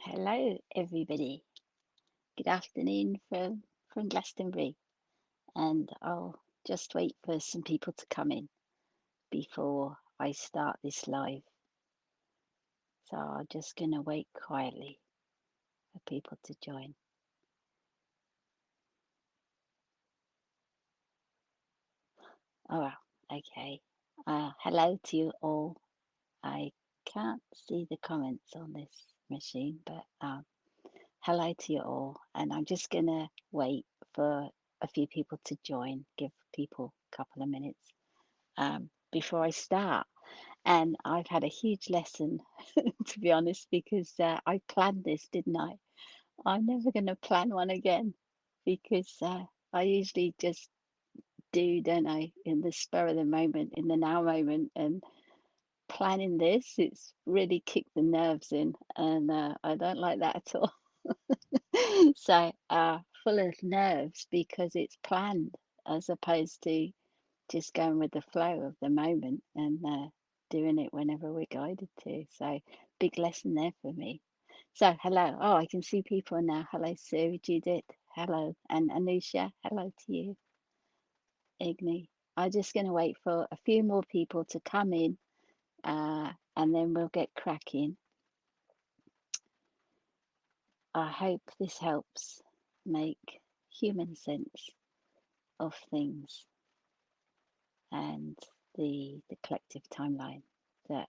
Hello, everybody. Good afternoon from Glastonbury, and I'll just wait for some people to come in before I start this live. So I'm just going to wait quietly for people to join. Oh, well, okay. Hello to you all. I can't see the comments on this machine, but hello to you all. And I'm just going to wait for a few people to join, give people a couple of minutes before I start. And I've had a huge lesson, to be honest, because I planned this, didn't I? I'm never going to plan one again because I usually just do, don't I, in the spur of the moment, in the now moment. And planning this, it's really kicked the nerves in, and I don't like that at all. So, full of nerves because it's planned as opposed to just going with the flow of the moment and doing it whenever we're guided to. So, big lesson there for me. So, hello. Oh, I can see people now. Hello, Sue, Judith. Hello, and Anusha. Hello to you, Igni. I'm just going to wait for a few more people to come in, and then we'll get cracking. I hope this helps make human sense of things and the collective timeline that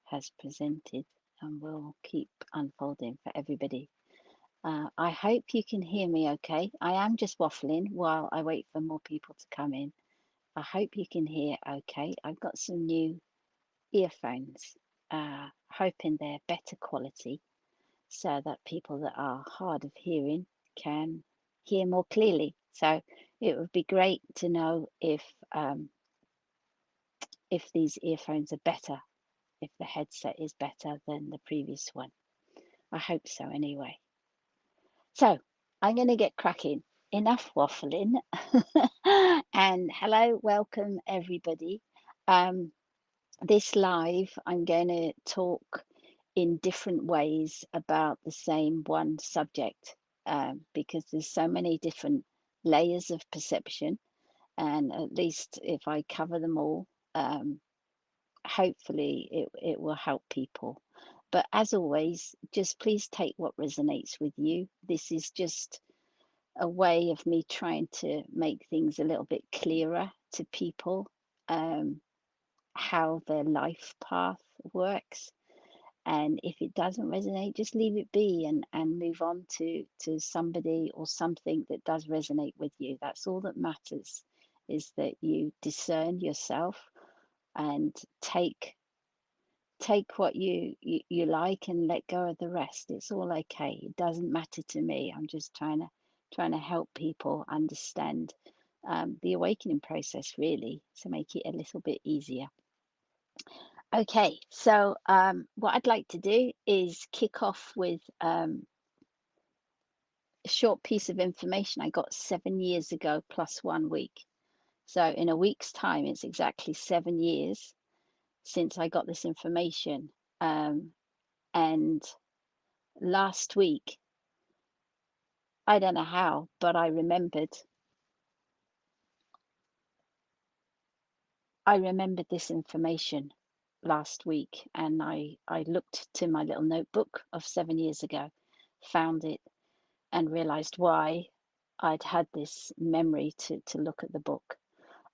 has presented and will keep unfolding for everybody. I hope you can hear me okay. I am just waffling while I wait for more people to come in. I hope you can hear okay. I've got some new earphones, hoping they're better quality so that people that are hard of hearing can hear more clearly. So it would be great to know if these earphones are better, if the headset is better than the previous one. I hope so anyway. So I'm going to get cracking. Enough waffling. And hello, welcome everybody. This live, I'm going to talk in different ways about the same one subject because there's so many different layers of perception. And at least if I cover them all, hopefully it will help people. But as always, just please take what resonates with you. This is just a way of me trying to make things a little bit clearer to people, how their life path works. And if it doesn't resonate, just leave it be and move on to somebody or something that does resonate with you. That's all that matters, is that you discern yourself and take what you like and let go of the rest. It's all okay. It doesn't matter to me. I'm just trying to help people understand the awakening process, really, to make it a little bit easier. Okay, so what I'd like to do is kick off with a short piece of information I got 7 years ago plus 1 week. So in a week's time, it's exactly 7 years since I got this information. And last week, I don't know how, but I remembered this information last week, and I looked to my little notebook of 7 years ago, found it, and realized why I'd had this memory to look at the book.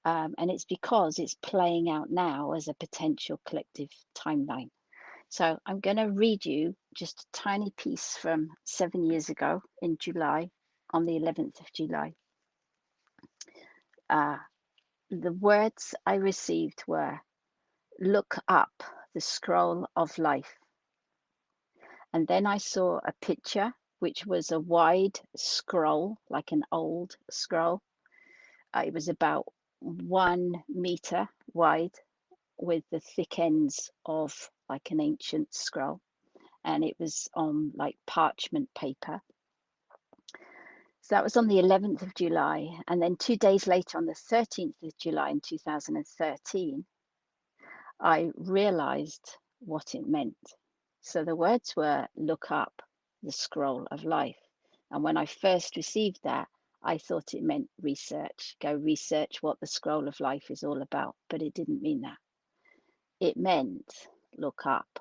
And it's because it's playing out now as a potential collective timeline. So I'm going to read you just a tiny piece from 7 years ago in July, on the 11th of July. The words I received were, "Look up the scroll of life." And then I saw a picture, which was a wide scroll, like an old scroll. It was about 1 meter wide with the thick ends of like an ancient scroll. And it was on like parchment paper. So that was on the 11th of July. And then 2 days later, on the 13th of July in 2013, I realized what it meant. So the words were, look up the scroll of life. And when I first received that, I thought it meant research. Go research what the scroll of life is all about. But it didn't mean that. It meant look up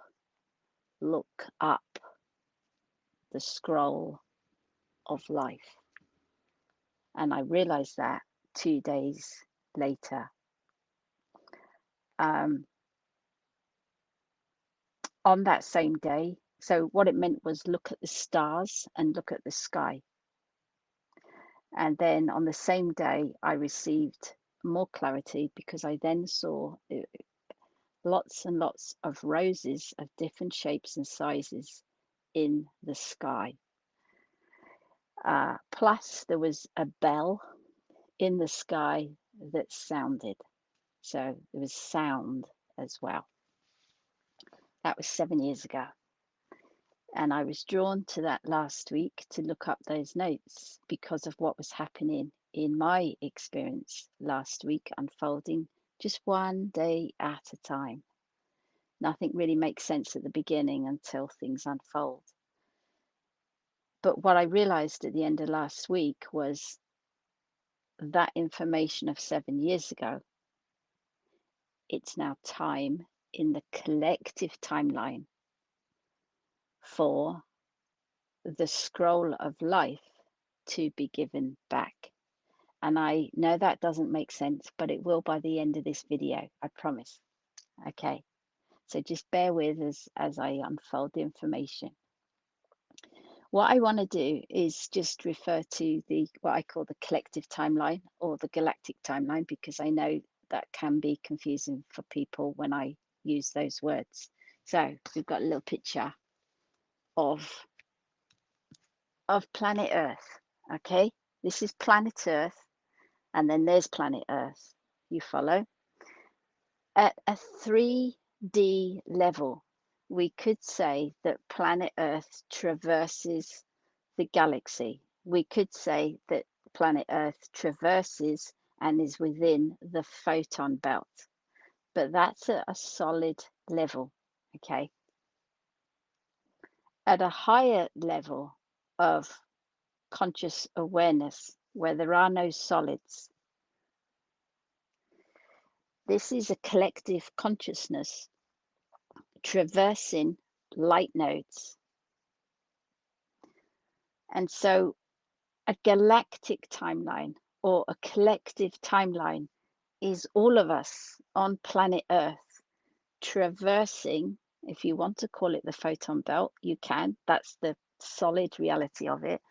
the scroll of life. And I realized that 2 days later. On that same day, so what it meant was look at the stars and look at the sky. And then on the same day, I received more clarity because I then saw lots and lots of roses of different shapes and sizes in the sky. Plus, there was a bell in the sky that sounded. So there was sound as well. That was 7 years ago. And I was drawn to that last week to look up those notes because of what was happening in my experience last week, unfolding just one day at a time. Nothing really makes sense at the beginning until things unfold. But what I realized at the end of last week was that information of 7 years ago, it's now time in the collective timeline for the scroll of life to be given back. And I know that doesn't make sense, but it will by the end of this video, I promise. Okay, so just bear with us as I unfold the information. What I want to do is just refer to what I call the collective timeline or the galactic timeline, because I know that can be confusing for people when I use those words. So we've got a little picture of planet Earth. Okay, this is planet Earth, and then there's planet Earth. You follow? At a 3D level, we could say that planet Earth traverses the galaxy. We could say that planet Earth traverses and is within the photon belt. But that's at a solid level, okay? At a higher level of conscious awareness, where there are no solids, this is a collective consciousness traversing light nodes. And so a galactic timeline or a collective timeline is all of us on planet Earth traversing, if you want to call it the photon belt, you can. That's the solid reality of it.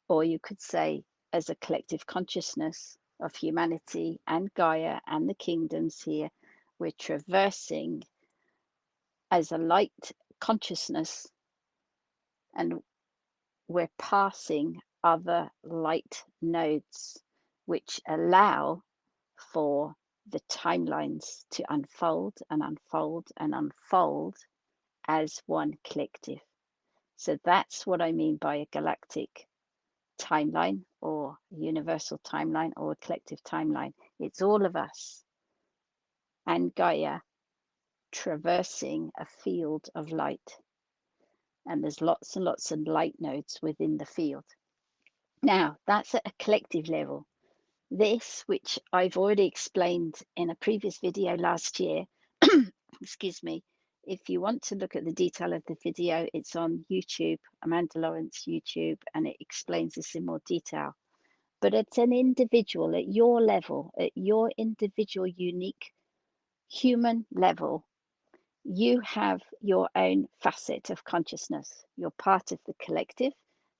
Or you could say, as a collective consciousness of humanity and Gaia and the kingdoms here, we're traversing as a light consciousness, and we're passing other light nodes, which allow for the timelines to unfold and unfold and unfold as one collective. So that's what I mean by a galactic timeline or universal timeline or a collective timeline. It's all of us and Gaia traversing a field of light. And there's lots and lots of light nodes within the field. Now, that's at a collective level. This, which I've already explained in a previous video last year, excuse me, if you want to look at the detail of the video, it's on YouTube, Amanda Lawrence YouTube, and it explains this in more detail. But at an individual, at your level, at your individual unique human level, you have your own facet of consciousness. You're part of the collective,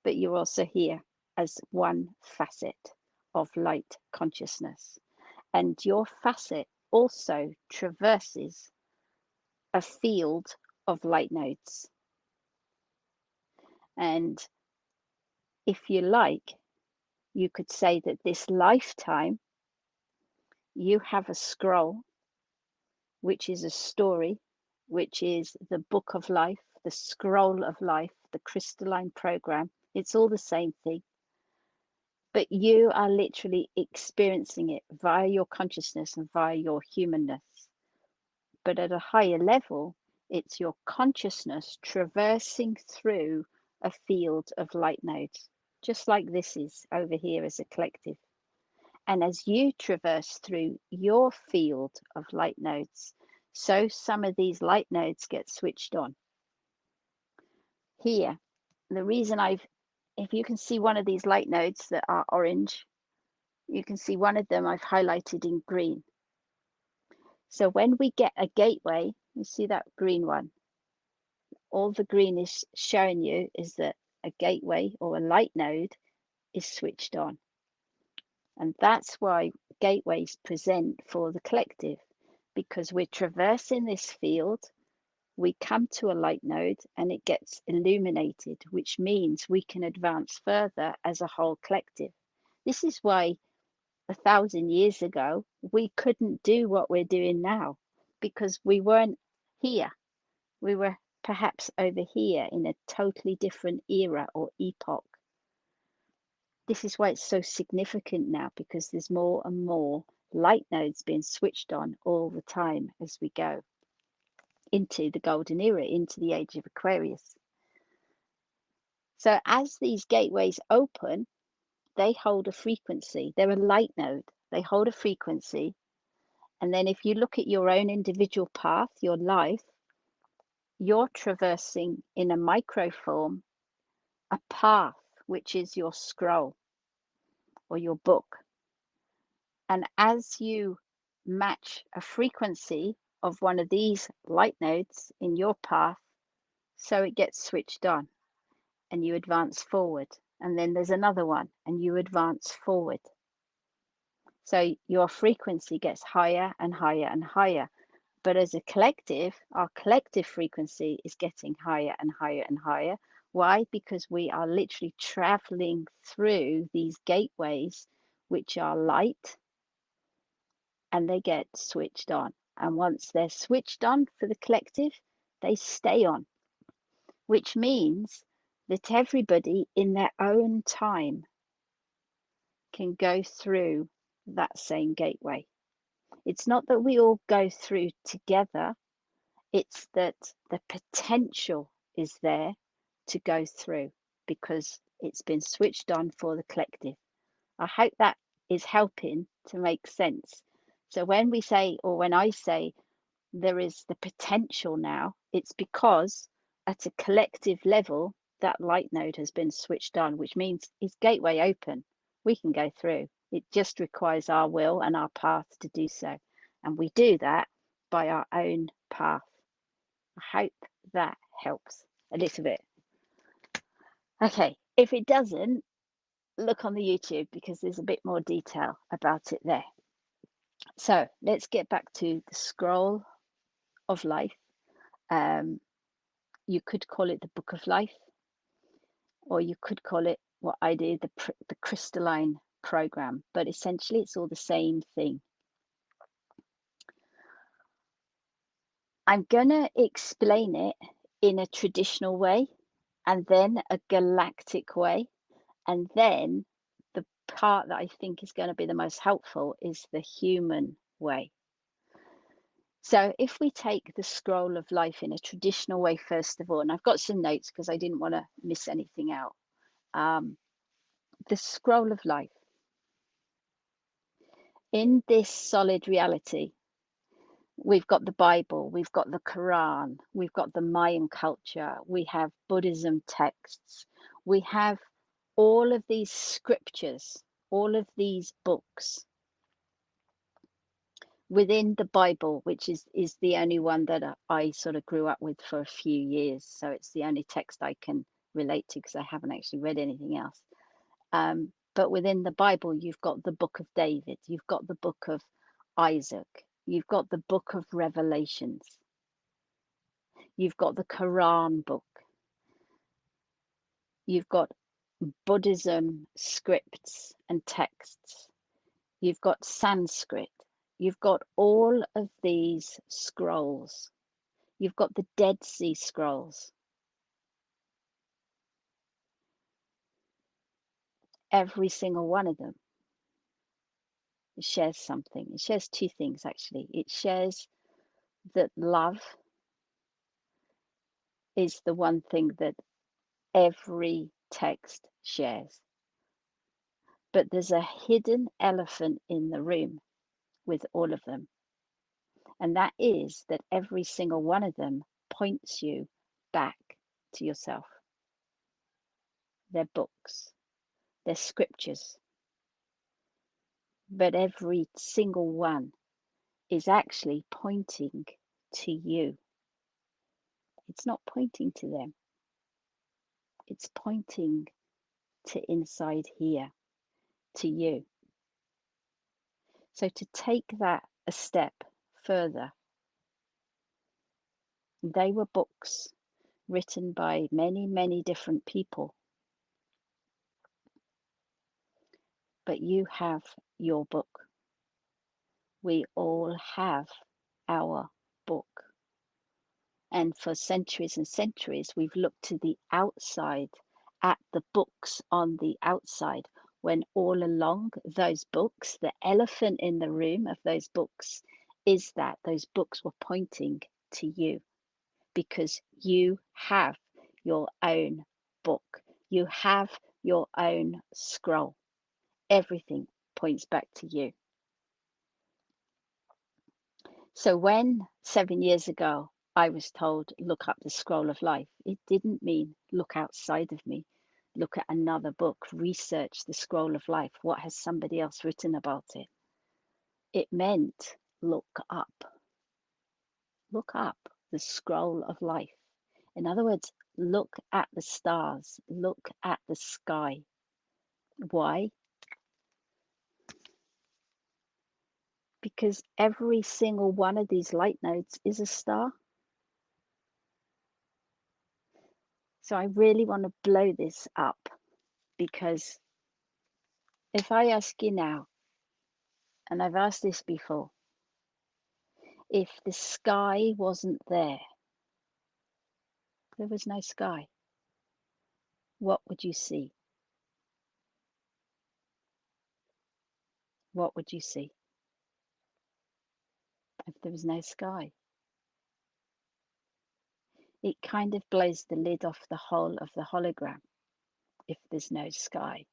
but you're also here as one facet of light consciousness. And your facet also traverses a field of light nodes. And if you like, you could say that this lifetime, you have a scroll, which is a story, which is the book of life, the scroll of life, the crystalline program. It's all the same thing. But you are literally experiencing it via your consciousness and via your humanness. But at a higher level, It's your consciousness traversing through a field of light nodes, just like this is over here as a collective. And as you traverse through your field of light nodes, so some of these light nodes get switched on. Here, the reason if you can see one of these light nodes that are orange, you can see one of them I've highlighted in green. So when we get a gateway, you see that green one, all the green is showing you is that a gateway or a light node is switched on. And that's why gateways present for the collective, because we're traversing this field, we come to a light node and it gets illuminated, which means we can advance further as a whole collective. This is why 1,000 years ago, we couldn't do what we're doing now, because we weren't here. We were perhaps over here in a totally different era or epoch. This is why it's so significant now, because there's more and more light nodes being switched on all the time as we go into the golden era, into the age of Aquarius. So as these gateways open, they hold a frequency. They're a light node. They hold a frequency. And then if you look at your own individual path, your life, you're traversing in a micro form a path, which is your scroll or your book. And as you match a frequency of one of these light nodes in your path, so it gets switched on and you advance forward. And then there's another one and you advance forward. So your frequency gets higher and higher and higher. But as a collective, our collective frequency is getting higher and higher and higher. Why? Because we are literally traveling through these gateways, which are light, and they get switched on. And once they're switched on for the collective, they stay on, which means that everybody in their own time can go through that same gateway. It's not that we all go through together, it's that the potential is there to go through because it's been switched on for the collective. I hope that is helping to make sense. So when we say, or when I say there is the potential now, it's because at a collective level, that light node has been switched on, which means it's gateway open. We can go through. It just requires our will and our path to do so. And we do that by our own path. I hope that helps a little bit. Okay, if it doesn't, look on the YouTube because there's a bit more detail about it there. So let's get back to the scroll of life. You could call it the book of life, or you could call it what I did, the crystalline program, but essentially it's all the same thing. I'm going to explain it in a traditional way and then a galactic way. And then the part that I think is going to be the most helpful is the human way. So if we take the scroll of life in a traditional way, first of all, and I've got some notes because I didn't want to miss anything out. The scroll of life. In this solid reality, we've got the Bible, we've got the Quran, we've got the Mayan culture, we have Buddhism texts, we have all of these scriptures, all of these books within the Bible, which is the only one that I sort of grew up with for a few years. So it's the only text I can relate to because I haven't actually read anything else. But within the Bible, you've got the book of David, you've got the book of Isaac, you've got the book of Revelations, you've got the Quran book, you've got Buddhism scripts and texts, you've got Sanskrit, you've got all of these scrolls, you've got the Dead Sea Scrolls. Every single one of them shares something. It shares two things, actually. It shares that love is the one thing that every text shares. But there's a hidden elephant in the room with all of them. And that is that every single one of them points you back to yourself. They're books, they're scriptures. But every single one is actually pointing to you. It's not pointing to them. It's pointing to inside here, to you. So to take that a step further, they were books written by many, many different people. But you have your book. We all have our book. And for centuries and centuries, we've looked to the outside at the books on the outside, when all along those books, the elephant in the room of those books is that those books were pointing to you, because you have your own book. You have your own scroll. Everything points back to you. So when 7 years ago I was told, look up the scroll of life, it didn't mean look outside of me, look at another book, research the scroll of life. What has somebody else written about it? It meant look up the scroll of life. In other words, look at the stars, look at the sky. Why? Because every single one of these light nodes is a star. So I really want to blow this up, because if I ask you now, and I've asked this before, if the sky wasn't there was no sky, what would you see? What would you see if there was no sky? It kind of blows the lid off the whole of the hologram if there's no sky,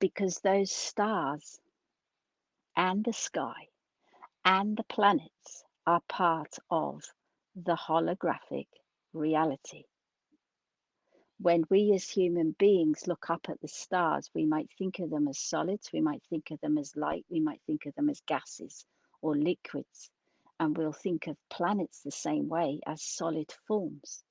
because those stars and the sky and the planets are part of the holographic reality. When we as human beings look up at the stars, we might think of them as solids, we might think of them as light, we might think of them as gases or liquids, and we'll think of planets the same way, as solid forms.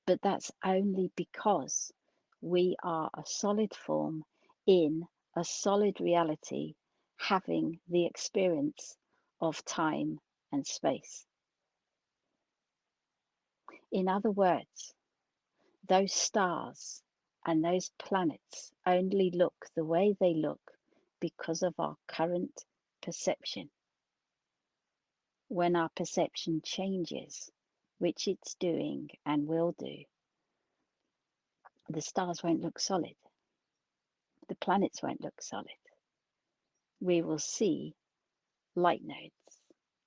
But that's only because we are a solid form in a solid reality, having the experience of time and space. In other words, those stars and those planets only look the way they look because of our current perception. When our perception changes, which it's doing and will do, the stars won't look solid. The planets won't look solid. We will see light nodes,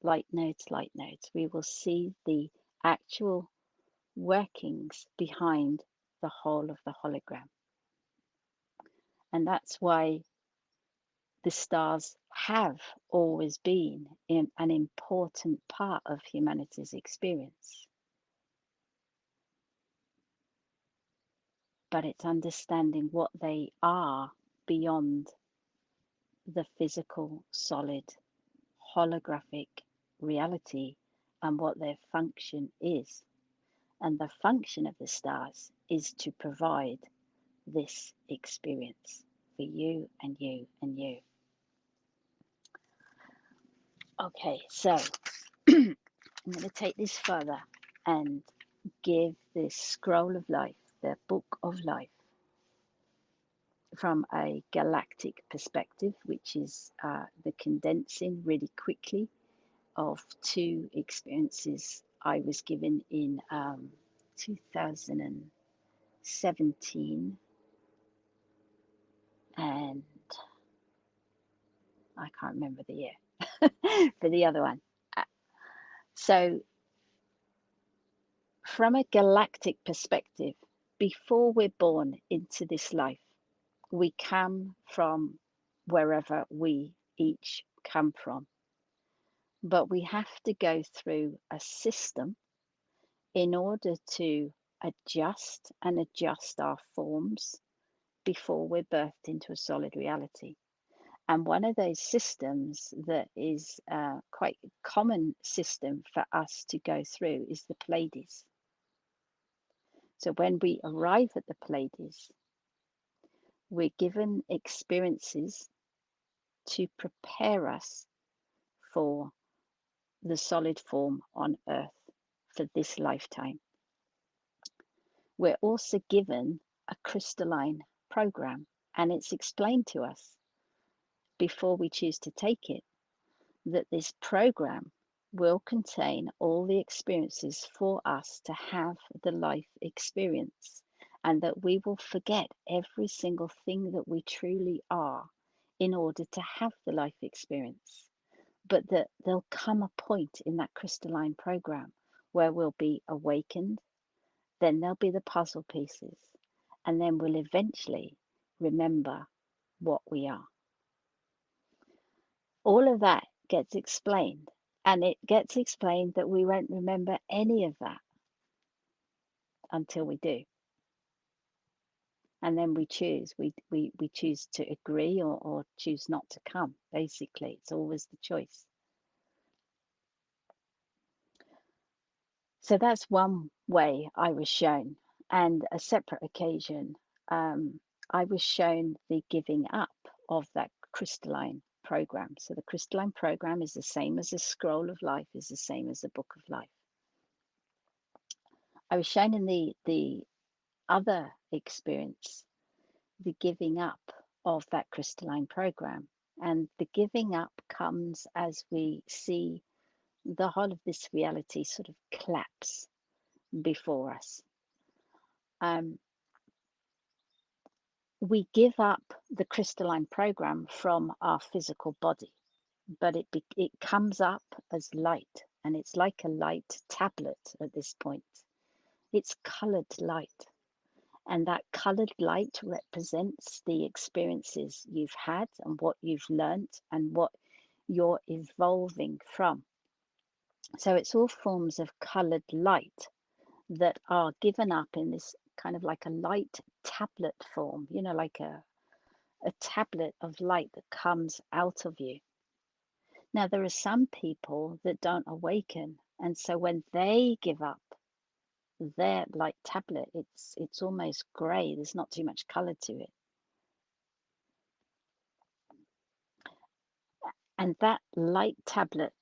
light nodes, light nodes. We will see the actual workings behind the whole of the hologram. And that's why the stars have always been an important part of humanity's experience. But it's understanding what they are beyond the physical, solid, holographic reality and what their function is. And the function of the stars is to provide this experience for you and you and you. Okay, so I'm going to take this further and give this scroll of life, the book of life, from a galactic perspective, which is the condensing really quickly of two experiences I was given in 2017, and I can't remember the year for the other one. So From a galactic perspective, before we're born into this life, we come from wherever we each come from. But we have to go through a system in order to adjust our forms before we're birthed into a solid reality. And one of those systems that is quite a common system for us to go through is the Pleiades. So when we arrive at the Pleiades, we're given experiences to prepare us for the solid form on Earth for this lifetime. We're also given a crystalline program, and it's explained to us before we choose to take it that this program will contain all the experiences for us to have the life experience, and that we will forget every single thing that we truly are in order to have the life experience. But that there'll come a point in that crystalline program where we'll be awakened, then there'll be the puzzle pieces, and then we'll eventually remember what we are. All of that gets explained, and it gets explained that we won't remember any of that until we do. And then we choose. We choose to agree or choose not to come. Basically, it's always the choice. So that's one way I was shown. And a separate occasion, I was shown the giving up of that crystalline program. So the crystalline program is the same as a scroll of life, is the same as a book of life. I was shown in the other experience the giving up of that crystalline program. And the giving up comes as we see the whole of this reality sort of collapse before us. We give up the crystalline program from our physical body, but it comes up as light, and it's like a light tablet at this point. It's colored light, and that colored light represents the experiences you've had and what you've learnt and what you're evolving from. So it's all forms of colored light that are given up in this kind of like a light tablet form, like a tablet of light that comes out of you. Now, there are some people that don't awaken, and so when they give up their light tablet, it's almost grey. There's not too much color to it. And that light tablet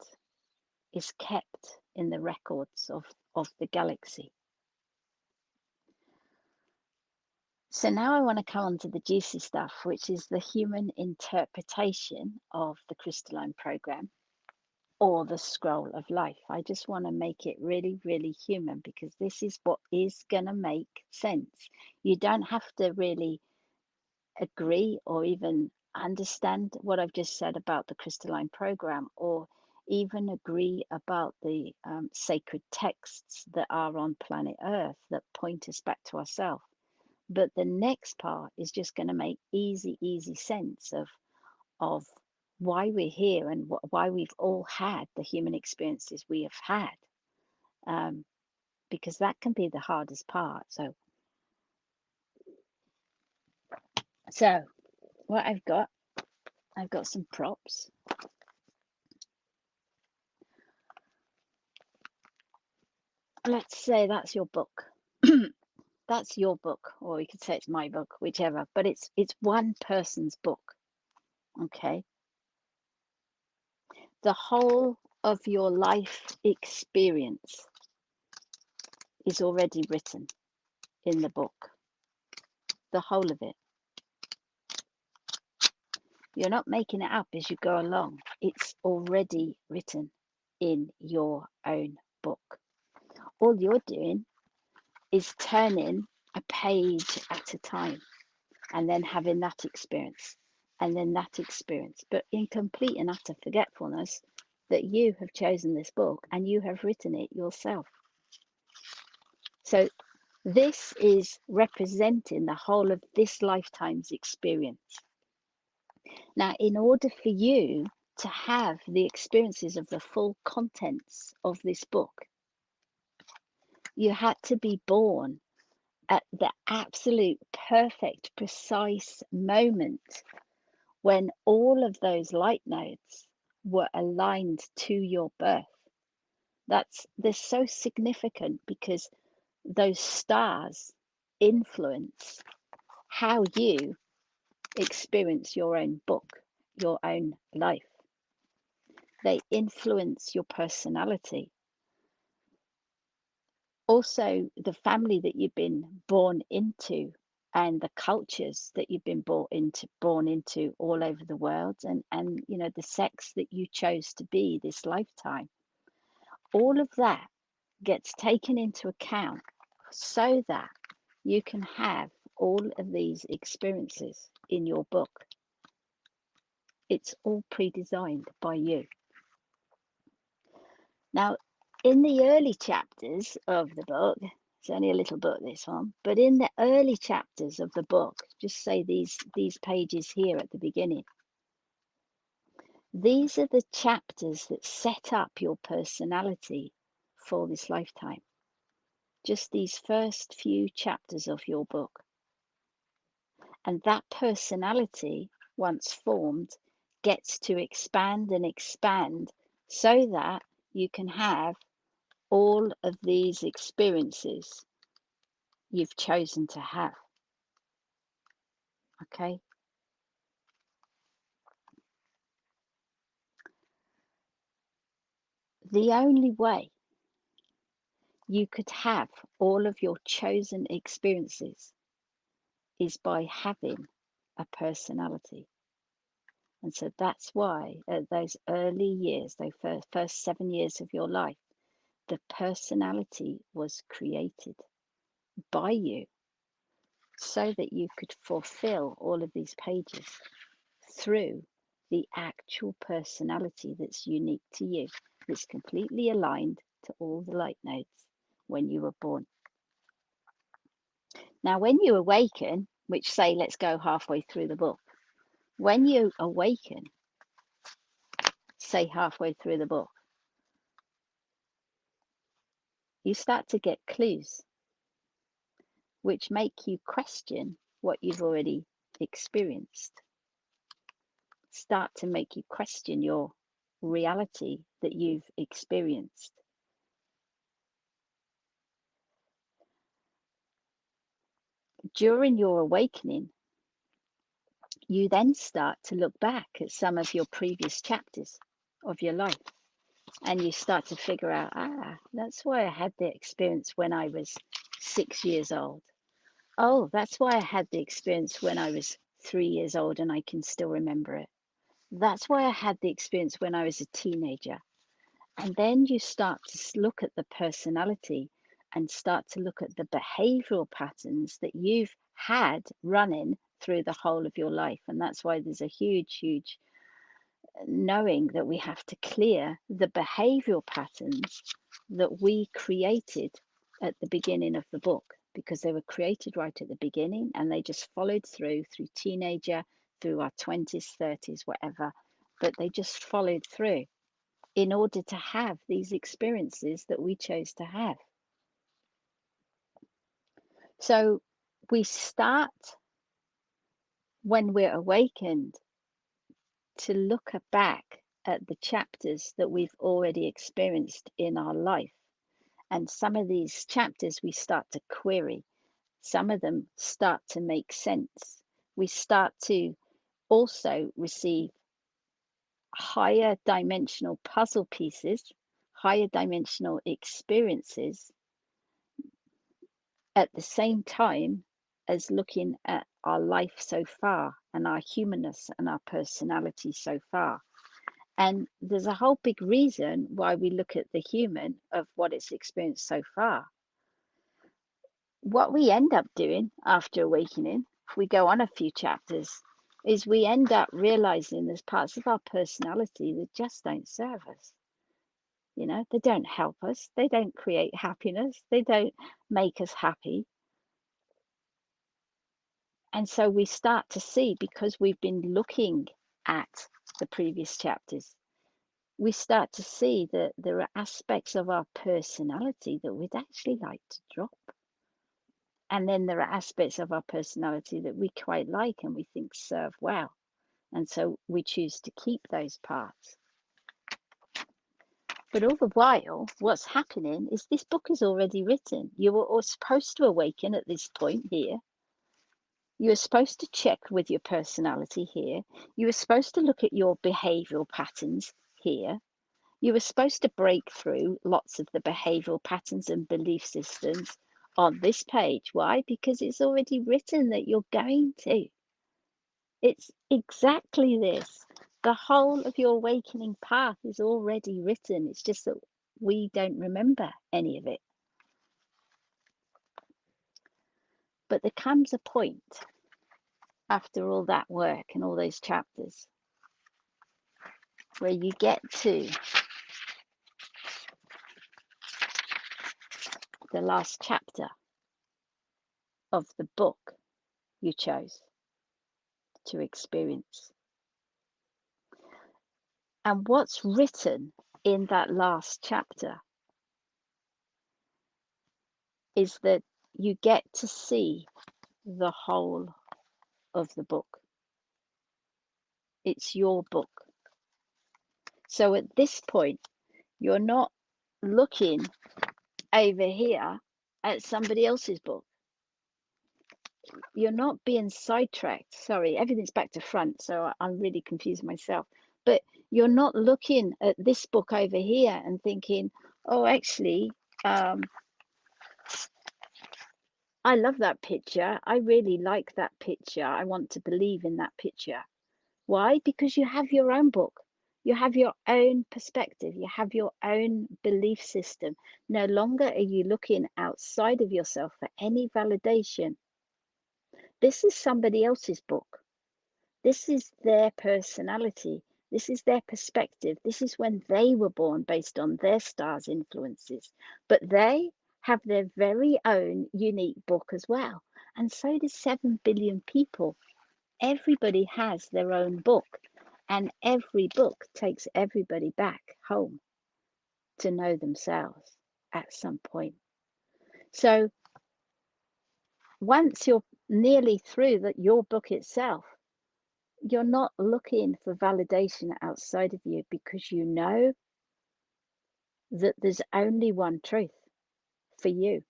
is kept in the records of the galaxy. So now I want to come on to the juicy stuff, which is the human interpretation of the crystalline program or the scroll of life. I just want to make it really, really human, because this is what is going to make sense. You don't have to really agree or even understand what I've just said about the crystalline program, or even agree about the sacred texts that are on planet Earth that point us back to ourselves. But the next part is just going to make easy sense of why we're here and why we've all had the human experiences we have had, because that can be the hardest part. So what I've got some props. Let's say that's your book. That's your book, or you could say it's my book, whichever, but it's one person's book. Okay, the whole of your life experience is already written in the book, the whole of it. You're not making it up as you go along. It's already written in your own book. All you're doing is turning a page at a time, and then having that experience, and then that experience, but in complete and utter forgetfulness that you have chosen this book and you have written it yourself. So this is representing the whole of this lifetime's experience. Now, in order for you to have the experiences of the full contents of this book, you had to be born at the absolute perfect, precise moment when all of those light nodes were aligned to your birth. They're so significant because those stars influence how you experience your own book, your own life. They influence your personality. Also, the family that you've been born into and the cultures that you've been born into all over the world, and you know, the sex that you chose to be this lifetime. All of that gets taken into account so that you can have all of these experiences in your book. It's all pre-designed by you. Now, in the early chapters of the book, it's only a little book, this one, but in the early chapters of the book, just say these pages here at the beginning, these are the chapters that set up your personality for this lifetime. Just these first few chapters of your book. And that personality, once formed, gets to expand and expand so that you can have all of these experiences you've chosen to have. Okay? The only way you could have all of your chosen experiences is by having a personality. And so that's why at those early years, those first 7 years of your life, the personality was created by you so that you could fulfill all of these pages through the actual personality that's unique to you, that's completely aligned to all the light nodes when you were born. Now, when you awaken, which say, let's go halfway through the book, when you awaken, say halfway through the book, you start to get clues which make you question what you've already experienced. Start to make you question your reality that you've experienced. During your awakening, you then start to look back at some of your previous chapters of your life, and you start to figure out, that's why I had the experience when I was 6 years old. Oh, that's why I had the experience when I was 3 years old and I can still remember it. That's why I had the experience when I was a teenager. And then you start to look at the personality and start to look at the behavioral patterns that you've had running through the whole of your life. And that's why there's a huge knowing that we have to clear the behavioral patterns that we created at the beginning of the book, because they were created right at the beginning and they just followed through teenager, through our 20s, 30s, whatever, but they just followed through in order to have these experiences that we chose to have. So we start when we're awakened to look back at the chapters that we've already experienced in our life. And some of these chapters we start to query. Some of them start to make sense. We start to also receive higher dimensional puzzle pieces, higher dimensional experiences at the same time as looking at our life so far and our humanness and our personality so far. And there's a whole big reason why we look at the human of what it's experienced so far. What we end up doing after awakening, if we go on a few chapters, is we end up realizing there's parts of our personality that just don't serve us. You know, they don't help us. They don't create happiness. They don't make us happy. And so we start to see, because we've been looking at the previous chapters, we start to see that there are aspects of our personality that we'd actually like to drop. And then there are aspects of our personality that we quite like and we think serve well. And so we choose to keep those parts. But all the while, what's happening is this book is already written. You were all supposed to awaken at this point here. You were supposed to check with your personality here. You were supposed to look at your behavioral patterns here. You were supposed to break through lots of the behavioral patterns and belief systems on this page. Why? Because it's already written that you're going to. It's exactly this. The whole of your awakening path is already written. It's just that we don't remember any of it. But there comes a point after all that work and all those chapters where you get to the last chapter of the book you chose to experience. And what's written in that last chapter is that you get to see the whole of the book. It's your book. So at this point, you're not looking over here at somebody else's book. You're not being sidetracked. Sorry, everything's back to front, so I'm really confused myself. But you're not looking at this book over here and thinking, oh, actually, I love that picture. I really like that picture. I want to believe in that picture. Why? Because you have your own book. You have your own perspective. You have your own belief system. No longer are you looking outside of yourself for any validation. This is somebody else's book. This is their personality. This is their perspective. This is when they were born based on their stars' influences. But they have their very own unique book as well. And so do 7 billion people. Everybody has their own book. And every book takes everybody back home to know themselves at some point. So once you're nearly through your book itself, you're not looking for validation outside of you, because you know that there's only one truth for you,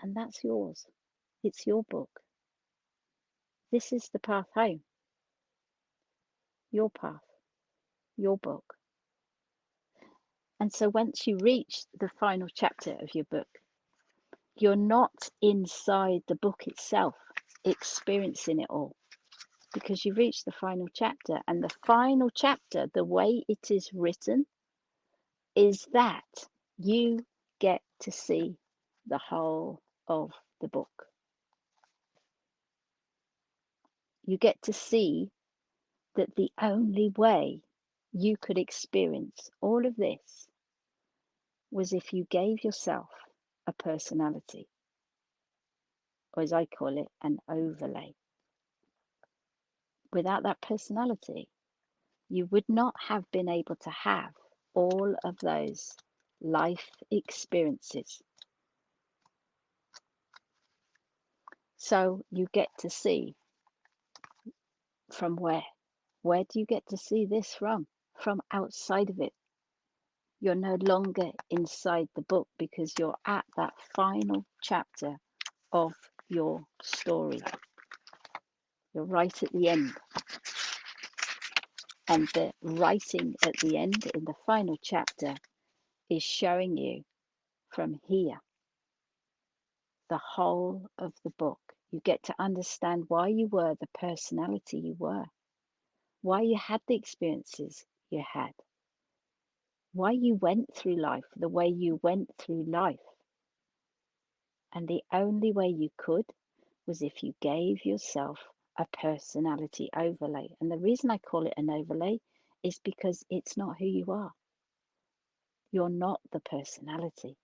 and that's yours. It's your book. This is the path home. Your path, your book. And so once you reach the final chapter of your book, you're not inside the book itself experiencing it all, because you reach the final chapter. And the final chapter, the way it is written, is that you get to see the whole of the book. You get to see that the only way you could experience all of this was if you gave yourself a personality, or as I call it, an overlay. Without that personality, you would not have been able to have all of those life experiences. So you get to see from where? Where do you get to see this from? From outside of it. You're no longer inside the book, because you're at that final chapter of your story. You're right at the end. And the writing at the end in the final chapter is showing you from here the whole of the book. You get to understand why you were the personality you were, why you had the experiences you had, why you went through life the way you went through life. And the only way you could was if you gave yourself a personality overlay. And the reason I call it an overlay is because it's not who you are. You're not the personality.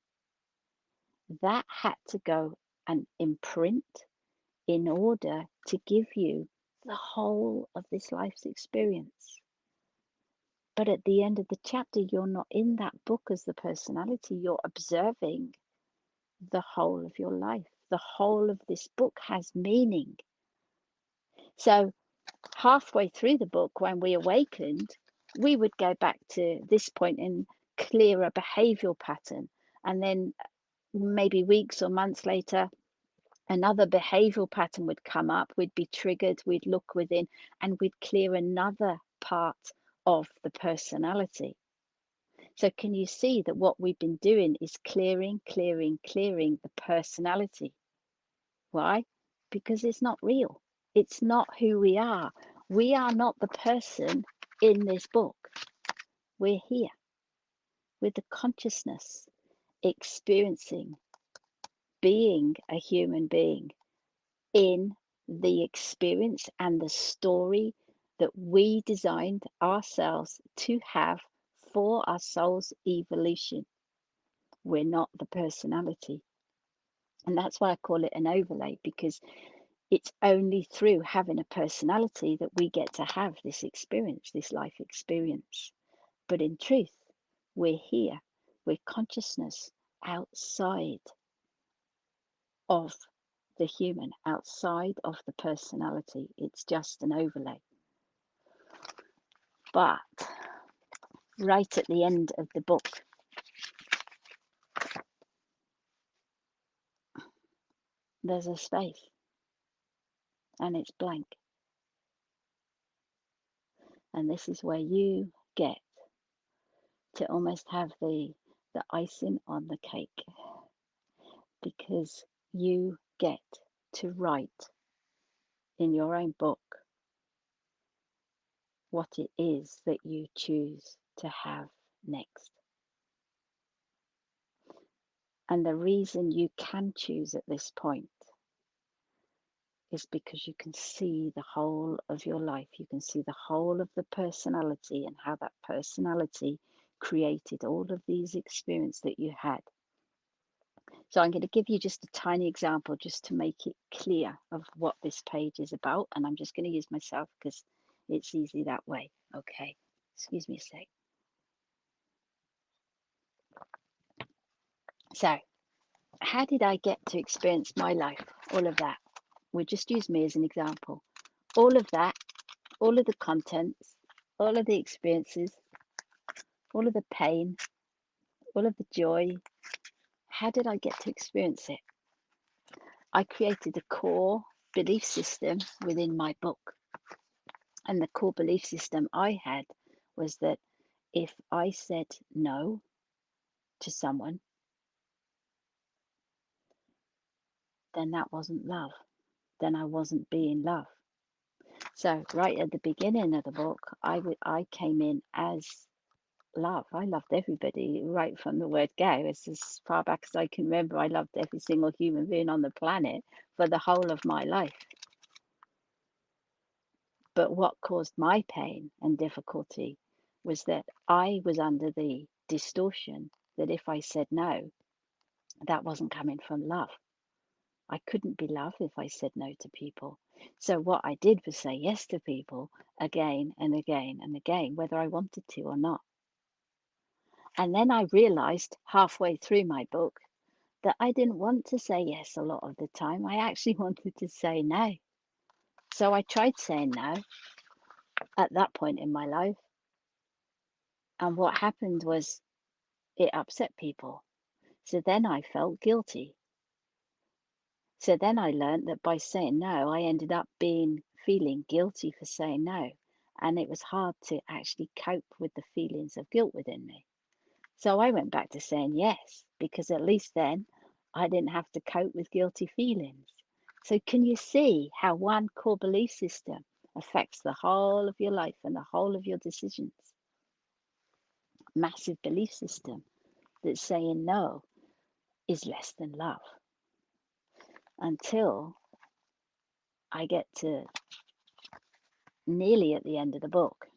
That had to go and imprint in order to give you the whole of this life's experience. But at the end of the chapter, you're not in that book as the personality. You're observing the whole of your life. The whole of this book has meaning. So halfway through the book, when we awakened, we would go back to this point and clear a behavioral pattern. And then maybe weeks or months later, another behavioral pattern would come up. We'd be triggered, we'd look within, and we'd clear another part of the personality. So can you see that what we've been doing is clearing the personality? Why? Because it's not real. It's not who we are. We are not the person in this book. We're here with the consciousness, experiencing, being a human being in the experience and the story that we designed ourselves to have for our soul's evolution. We're not the personality. And that's why I call it an overlay, because it's only through having a personality that we get to have this experience, this life experience. But in truth, we're here, we're consciousness outside of the human, outside of the personality. It's just an overlay. But right at the end of the book, there's a space and it's blank. And this is where you get to almost have the icing on the cake, because you get to write in your own book what it is that you choose to have next. And the reason you can choose at this point is because you can see the whole of your life. You can see the whole of the personality and how that personality created all of these experiences that you had. So I'm going to give you just a tiny example just to make it clear of what this page is about. And I'm just going to use myself because it's easy that way. Okay, excuse me a sec. So how did I get to experience my life? All of that. We'll just use me as an example. All of that, all of the contents, all of the experiences, all of the pain, all of the joy. How did I get to experience it? I created a core belief system within my book. And the core belief system I had was that if I said no to someone, then that wasn't love. Then I wasn't being love. So right at the beginning of the book, I came in as love. I loved everybody right from the word go. It's as far back as I can remember. I loved every single human being on the planet for the whole of my life. But what caused my pain and difficulty was that I was under the distortion that if I said no, that wasn't coming from love. I couldn't be love if I said no to people. So what I did was say yes to people again and again and again, whether I wanted to or not. And then I realized halfway through my book that I didn't want to say yes a lot of the time. I actually wanted to say no. So I tried saying no at that point in my life. And what happened was it upset people. So then I felt guilty. So then I learned that by saying no, I ended up feeling guilty for saying no. And it was hard to actually cope with the feelings of guilt within me. So I went back to saying yes, because at least then I didn't have to cope with guilty feelings. So can you see how one core belief system affects the whole of your life and the whole of your decisions? Massive belief system that saying no is less than love. Until I get to nearly at the end of the book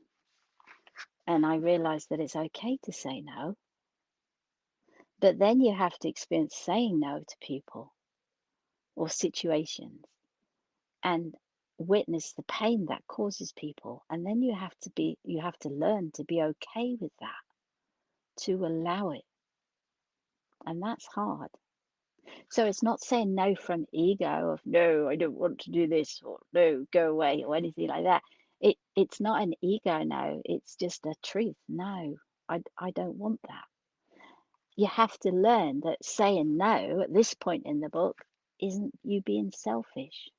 and I realize that it's okay to say no. But then you have to experience saying no to people or situations and witness the pain that causes people. And then you have to learn to be okay with that, to allow it. And that's hard. So it's not saying no from ego of no, I don't want to do this, or no, go away, or anything like that. It's not an ego no, it's just a truth. No, I don't want that. You have to learn that saying no at this point in the book isn't you being selfish,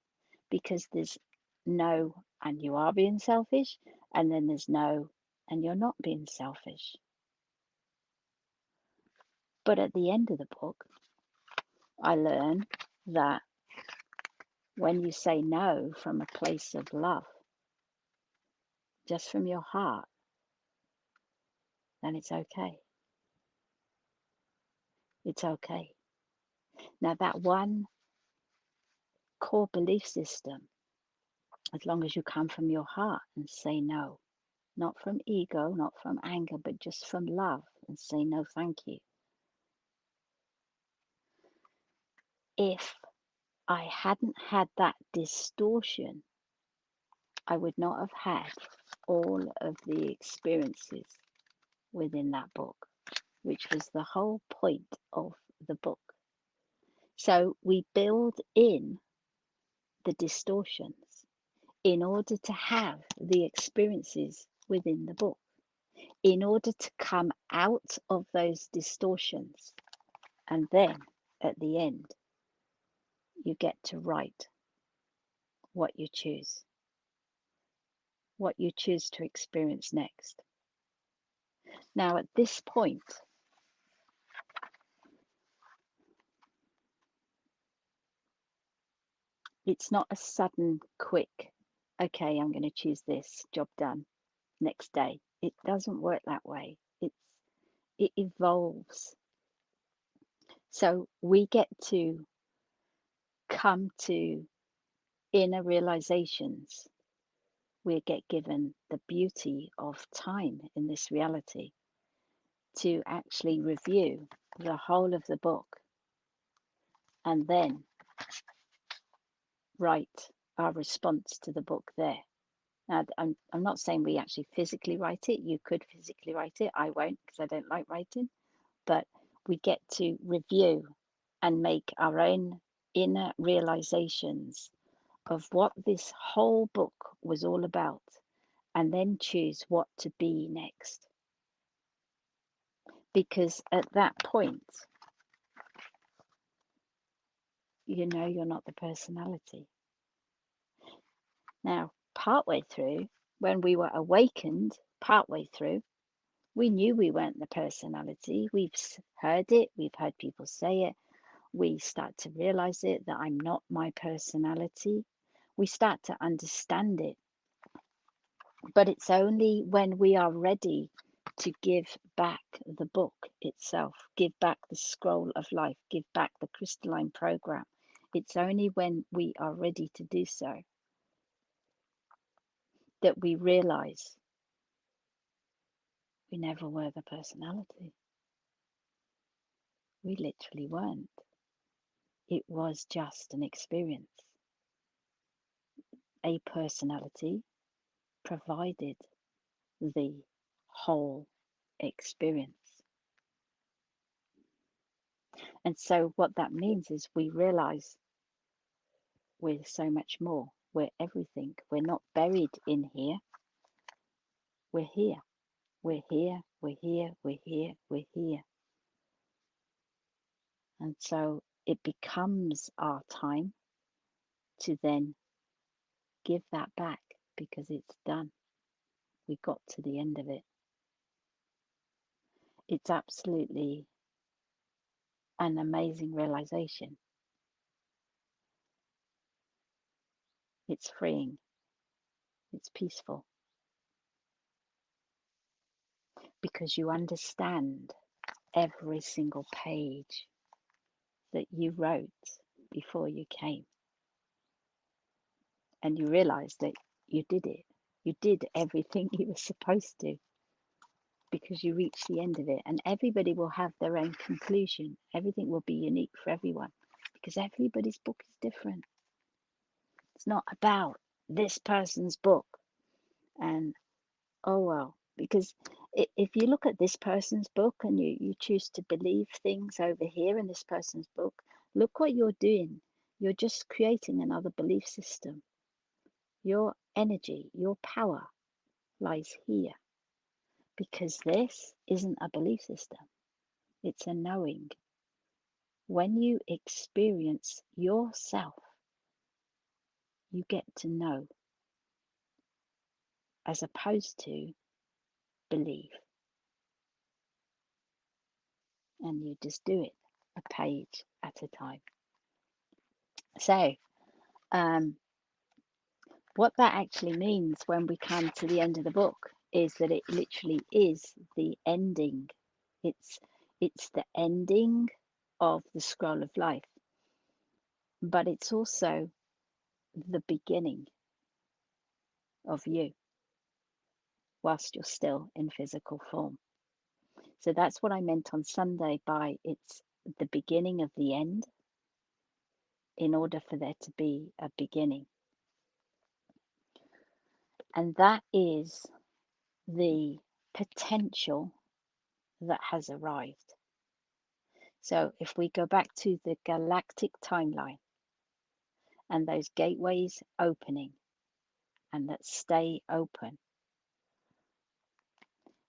because there's no and you are being selfish, and then there's no and you're not being selfish. But at the end of the book, I learn that when you say no from a place of love, just from your heart, then it's okay. It's okay. Now, that one core belief system, as long as you come from your heart and say no, not from ego, not from anger, but just from love, and say no, thank you. If I hadn't had that distortion, I would not have had all of the experiences within that book, which was the whole point of the book. So we build in the distortions in order to have the experiences within the book, in order to come out of those distortions. And then at the end, you get to write what you choose to experience next. Now, at this point, it's not a sudden, quick, okay, I'm going to choose this, job done, next day. It doesn't work that way. It evolves. So we get to come to inner realizations. We get given the beauty of time in this reality to actually review the whole of the book and then write our response to the book there. Now, I'm not saying we actually physically write it. You could physically write it. I won't, because I don't like writing. But we get to review and make our own inner realizations of what this whole book was all about, and then choose what to be next. Because at that point, you know you're not the personality. Now, partway through, when we were awakened, partway through, we knew we weren't the personality. We've heard it, we've heard people say it. We start to realize it, that I'm not my personality. We start to understand it. But it's only when we are ready to give back the book itself, give back the scroll of life, give back the crystalline program. It's only when we are ready to do so that we realize we never were the personality. We literally weren't. It was just an experience. A personality provided the whole experience. And so what that means is we realize we're so much more. We're everything. We're not buried in here. We're here. We're here. We're here. We're here. We're here. And so it becomes our time to then give that back, because it's done. We got to the end of it. It's absolutely an amazing realization. It's freeing. It's peaceful. Because you understand every single page that you wrote before you came. And you realize that you did it. You did everything you were supposed to. because you reach the end of it, and everybody will have their own conclusion. Everything will be unique for everyone because everybody's book is different. It's not about this person's book and oh well, because if you look at this person's book and you choose to believe things over here in this person's book, look what you're doing. You're just creating another belief system. Your energy, your power lies here because this isn't a belief system, it's a knowing. When you experience yourself, you get to know as opposed to believe. And you just do it a page at a time. So, what that actually means when we come to the end of the book is that it literally is the ending. It's the ending of the scroll of life, but it's also the beginning of you whilst you're still in physical form. So that's what I meant on Sunday by it's the beginning of the end in order for there to be a beginning. And that is the potential that has arrived. So if we go back to the galactic timeline and those gateways opening and that stay open,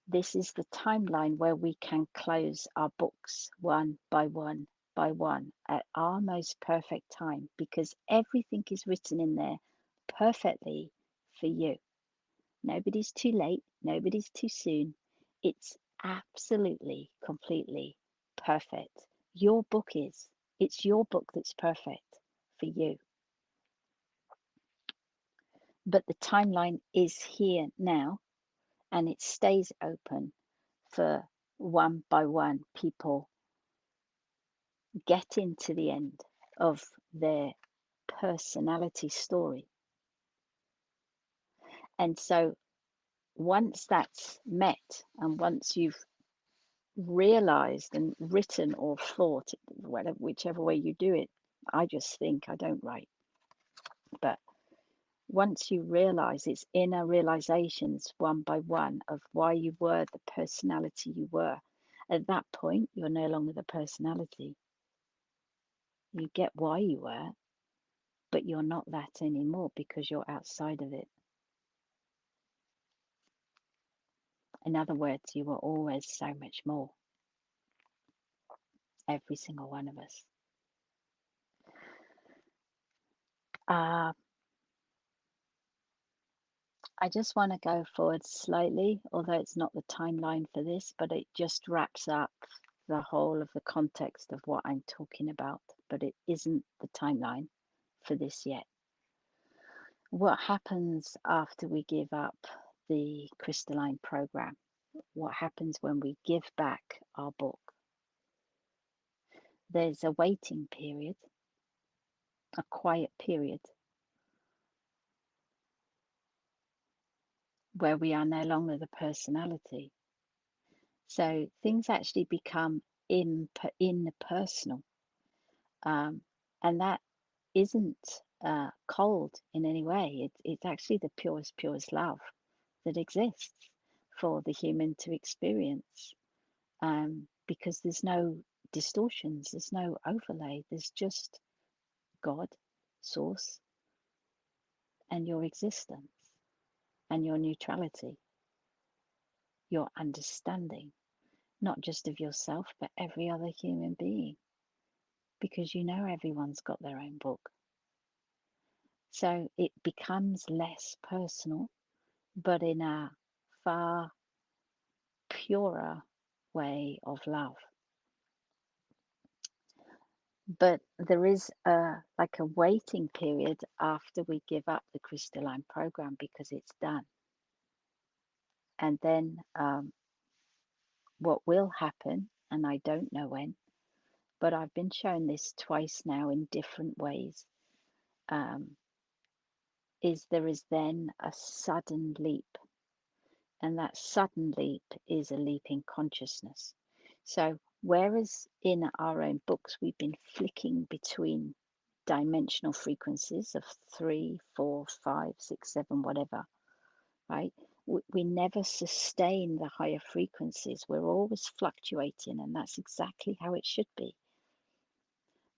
this is the timeline where we can close our books one by one by one at our most perfect time because everything is written in there perfectly for you. Nobody's too late, nobody's too soon. It's absolutely, completely perfect. Your book is. It's your book that's perfect for you. But the timeline is here now and it stays open for one by one people getting to the end of their personality story. And so once that's met and once you've realized and written or thought, whatever, whichever way you do it, I just think, I don't write. But once you realize it's inner realizations one by one of why you were the personality you were, at that point, you're no longer the personality. You get why you were, but you're not that anymore because you're outside of it. In other words, you were always so much more, every single one of us. Uh, I just want to go forward slightly, although it's not the timeline for this, but it just wraps up the whole of the context of what I'm talking about, but it isn't the timeline for this yet. What happens after we give up the Crystalline program? What happens when we give back our book? There's a waiting period, a quiet period, where we are no longer the personality. So things actually become impersonal. And that isn't cold in any way. It's actually the purest love that exists for the human to experience because there's no distortions, there's no overlay, there's just God, source, and your existence and your neutrality, your understanding, not just of yourself, but every other human being, because you know everyone's got their own book. So it becomes less personal, but in a far purer way of love. But there is like a waiting period after we give up the Crystalline program because it's done. And then what will happen, and I don't know when, but I've been shown this twice now in different ways, is there is then a sudden leap And that sudden leap is a leap in consciousness. So, whereas in our own books we've been flicking between dimensional frequencies of 3, 4, 5, 6, 7, whatever, right? We never sustain the higher frequencies. We're always fluctuating, and that's exactly how it should be.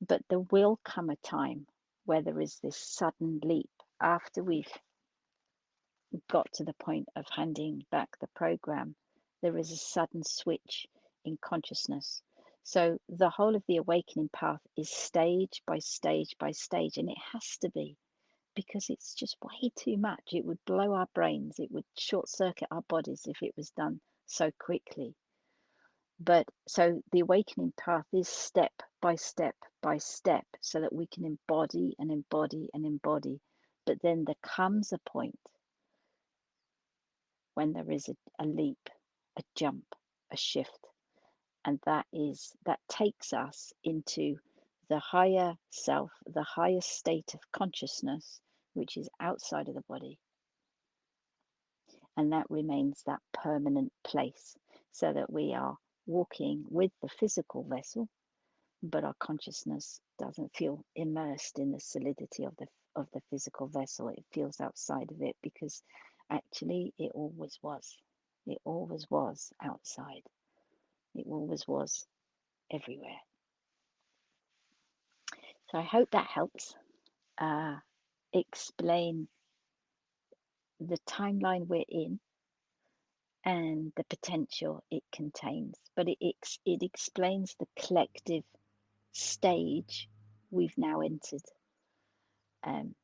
But there will come a time where there is this sudden leap after we've got to the point of handing back the program. There is a sudden switch in consciousness. So the whole of the awakening path is stage by stage by stage, and it has to be, because it's just way too much. It would blow our brains, it would short circuit our bodies if it was done so quickly. But so the awakening path is step by step by step, so that we can embody and embody and embody. But then there comes a point when there is a leap, a jump, a shift, and that takes us into the higher self, the higher state of consciousness, which is outside of the body, and that remains that permanent place, so that we are walking with the physical vessel, but our consciousness doesn't feel immersed in the solidity of the physical vessel. It feels outside of it, because actually it always was. It always was outside. It always was everywhere. So I hope that helps explain the timeline we're in and the potential it contains. But it explains the collective stage we've now entered, um,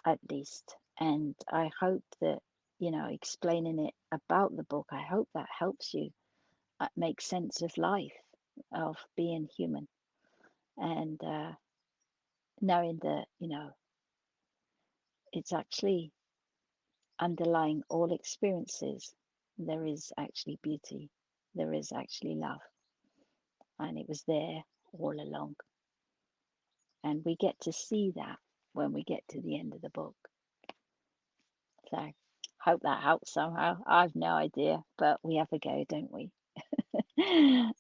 at least. And I hope that, explaining it about the book, I hope that helps you make sense of life, of being human, and knowing that, it's actually underlying all experiences. There is actually beauty, there is actually love, and it was there all along. And we get to see that when we get to the end of the book. So, hope that helps somehow. I've no idea, but we have a go, don't we?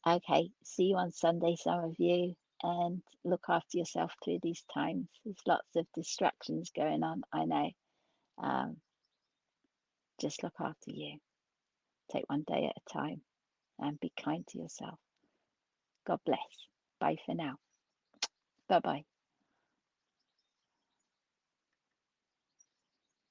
Okay, see you on Sunday, some of you, and look after yourself through these times. There's lots of distractions going on, I know. Um, just look after you. Take one day at a time and be kind to yourself. God bless. Bye for now. Bye bye.